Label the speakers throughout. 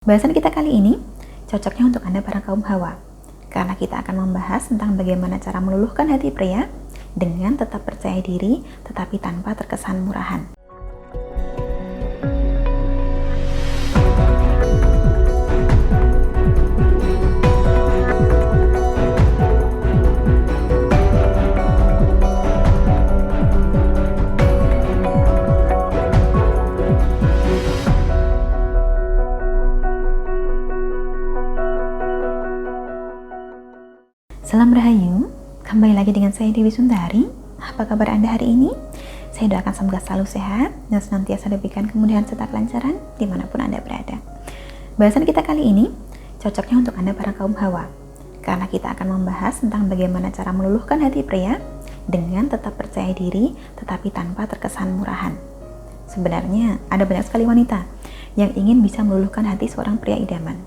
Speaker 1: Bahasan kita kali ini cocoknya untuk Anda para kaum hawa, karena kita akan membahas tentang bagaimana cara meluluhkan hati pria dengan tetap percaya diri tetapi tanpa terkesan murahan. Salam Rahayu, kembali lagi dengan saya Dewi Sundari. Apa kabar Anda hari ini? Saya doakan semoga selalu sehat dan senantiasa diberikan kemudahan serta kelancaran dimanapun Anda berada. Bahasan kita kali ini cocoknya untuk Anda para kaum hawa, karena kita akan membahas tentang bagaimana cara meluluhkan hati pria dengan tetap percaya diri tetapi tanpa terkesan murahan. Sebenarnya ada banyak sekali wanita yang ingin bisa meluluhkan hati seorang pria idaman,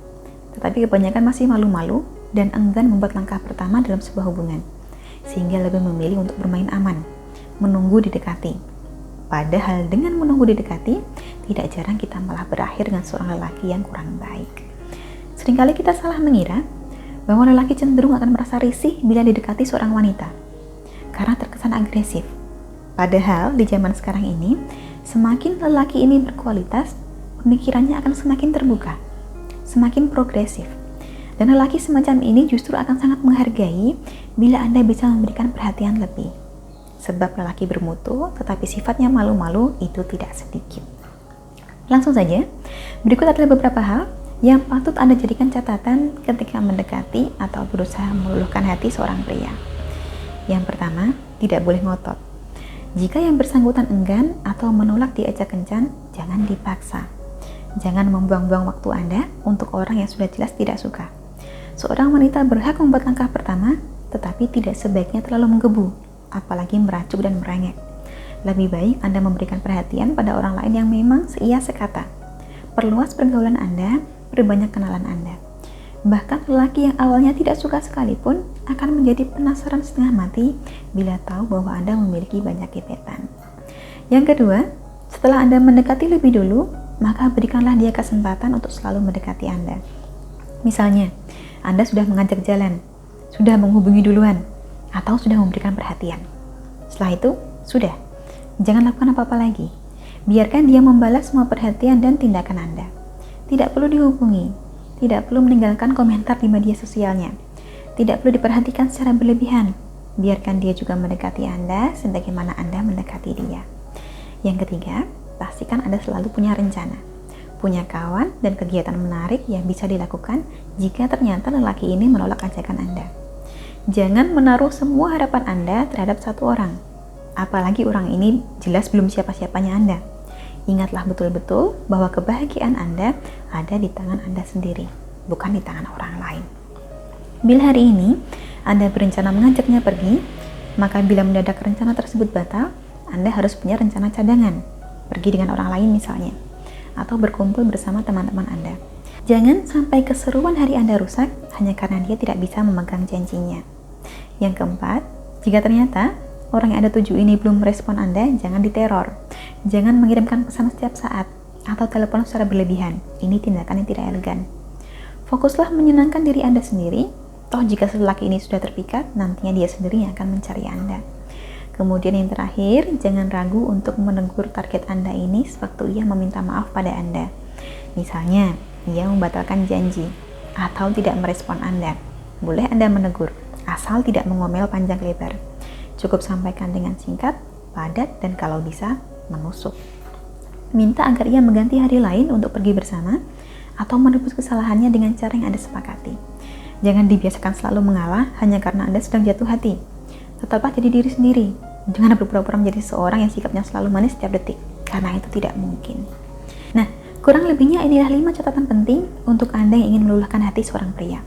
Speaker 1: tetapi kebanyakan masih malu-malu dan enggan membuat langkah pertama dalam sebuah hubungan, sehingga lebih memilih untuk bermain aman, menunggu didekati. Padahal dengan menunggu didekati, tidak jarang kita malah berakhir dengan seorang lelaki yang kurang baik. Seringkali kita salah mengira bahwa lelaki cenderung akan merasa risih bila didekati seorang wanita, karena terkesan agresif. Padahal di zaman sekarang ini, semakin lelaki ini berkualitas, pemikirannya akan semakin terbuka, semakin progresif. Dan lelaki semacam ini justru akan sangat menghargai bila Anda bisa memberikan perhatian lebih. Sebab lelaki bermutu tetapi sifatnya malu-malu itu tidak sedikit. Langsung saja, berikut adalah beberapa hal yang patut Anda jadikan catatan ketika mendekati atau berusaha meluluhkan hati seorang pria. Yang pertama, tidak boleh ngotot. Jika yang bersangkutan enggan atau menolak diajak kencan, jangan dipaksa. Jangan membuang-buang waktu Anda untuk orang yang sudah jelas tidak suka. Seorang wanita berhak membuat langkah pertama, tetapi tidak sebaiknya terlalu menggebu, apalagi meracuk dan merengek. Lebih baik Anda memberikan perhatian pada orang lain yang memang seia sekata. Perluas pergaulan Anda, perbanyak kenalan Anda. Bahkan lelaki yang awalnya tidak suka sekalipun akan menjadi penasaran setengah mati bila tahu bahwa Anda memiliki banyak gebetan. Yang kedua, setelah Anda mendekati lebih dulu, maka berikanlah dia kesempatan untuk selalu mendekati Anda. Misalnya, Anda sudah mengajak jalan, sudah menghubungi duluan, atau sudah memberikan perhatian. Setelah itu, sudah. Jangan lakukan apa-apa lagi. Biarkan dia membalas semua perhatian dan tindakan Anda. Tidak perlu dihubungi, tidak perlu meninggalkan komentar di media sosialnya, tidak perlu diperhatikan secara berlebihan. Biarkan dia juga mendekati Anda sebagaimana Anda mendekati dia. Yang ketiga, pastikan Anda selalu punya rencana, punya kawan dan kegiatan menarik yang bisa dilakukan jika ternyata lelaki ini menolak ajakan Anda. Jangan menaruh semua harapan Anda terhadap satu orang, apalagi orang ini jelas belum siapa-siapanya Anda. Ingatlah betul-betul bahwa kebahagiaan Anda ada di tangan Anda sendiri, bukan di tangan orang lain. Bila hari ini Anda berencana mengajaknya pergi, maka bila mendadak rencana tersebut batal, Anda harus punya rencana cadangan, pergi dengan orang lain misalnya, atau berkumpul bersama teman-teman Anda. Jangan sampai keseruan hari Anda rusak hanya karena dia tidak bisa memegang janjinya. Yang keempat, jika ternyata orang yang Anda tuju ini belum merespon Anda, jangan diteror. Jangan mengirimkan pesan setiap saat atau telepon secara berlebihan. Ini tindakan yang tidak elegan. Fokuslah menyenangkan diri Anda sendiri. Toh jika lelaki ini sudah terpikat, nantinya dia sendiri yang akan mencari Anda. Kemudian yang terakhir, jangan ragu untuk menegur target Anda ini sewaktu ia meminta maaf pada Anda. Misalnya, ia membatalkan janji atau tidak merespon Anda. Boleh Anda menegur, asal tidak mengomel panjang lebar. Cukup sampaikan dengan singkat, padat, dan kalau bisa, menusuk. Minta agar ia mengganti hari lain untuk pergi bersama atau menebus kesalahannya dengan cara yang Anda sepakati. Jangan dibiasakan selalu mengalah hanya karena Anda sedang jatuh hati. Tetaplah jadi diri sendiri. Jangan berpura-pura menjadi seorang yang sikapnya selalu manis setiap detik, karena itu tidak mungkin. Nah, kurang lebihnya inilah 5 catatan penting untuk Anda yang ingin meluluhkan hati seorang pria.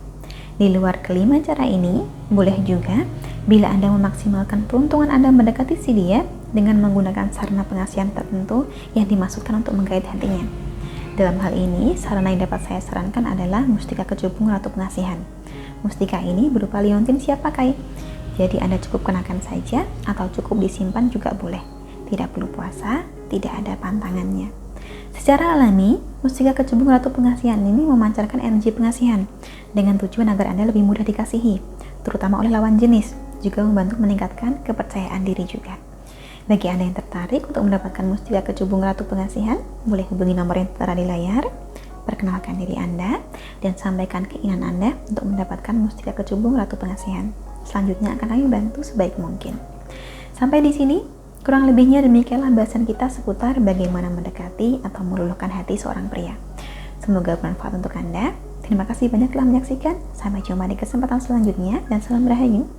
Speaker 1: Di luar kelima cara ini, boleh juga bila Anda memaksimalkan peruntungan Anda mendekati si dia dengan menggunakan sarana pengasihan tertentu yang dimaksudkan untuk menggait hatinya. Dalam hal ini, sarana yang dapat saya sarankan adalah mustika kecubung Ratu Pengasihan. Mustika ini berupa liontin siap pakai. Jadi Anda cukup kenakan saja atau cukup disimpan juga boleh. Tidak perlu puasa, tidak ada pantangannya. Secara alami, mustika kecubung Ratu Pengasihan ini memancarkan energi pengasihan dengan tujuan agar Anda lebih mudah dikasihi, terutama oleh lawan jenis, juga membantu meningkatkan kepercayaan diri juga. Bagi Anda yang tertarik untuk mendapatkan mustika kecubung Ratu Pengasihan, boleh hubungi nomor yang tertera di layar, perkenalkan diri Anda, dan sampaikan keinginan Anda untuk mendapatkan mustika kecubung Ratu Pengasihan. Selanjutnya akan kami bantu sebaik mungkin. Sampai di sini, kurang lebihnya demikianlah bahasan kita seputar bagaimana mendekati atau meluluhkan hati seorang pria. Semoga bermanfaat untuk Anda. Terima kasih banyak telah menyaksikan. Sampai jumpa di kesempatan selanjutnya dan salam rahayu.